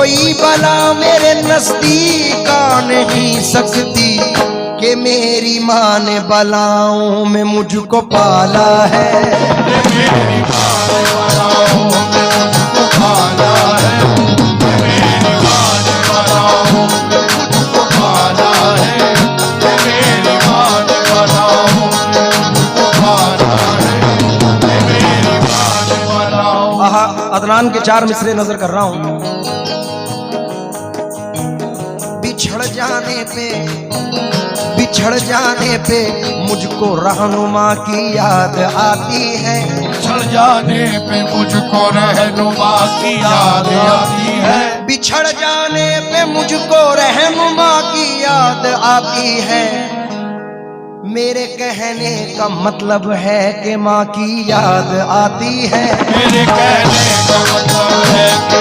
कोई बला मेरे नजदीक आ नहीं सकती कि मेरी माँ ने बलाओं में मुझको पाला है। मेरी माँ ने बलाओं में मुझको पाला है। मेरी माँ ने बलाओं में मुझको पाला है। मेरी माँ ने बलाओं में मुझको पाला है। मेरी माँ ने बलाओं। आहा, अदनान के 4 मिसरे नजर कर रहा हूं। बिछड़ जाने पे मुझको रहनुमा की याद आती है। बिछड़ जाने पे मुझको रहनुमा की याद आती है। बिछड़ जाने पे मुझको रहनुमा की याद आती है। मेरे कहने का मतलब है कि माँ की याद आती है। मेरे कहने का मतलब है कि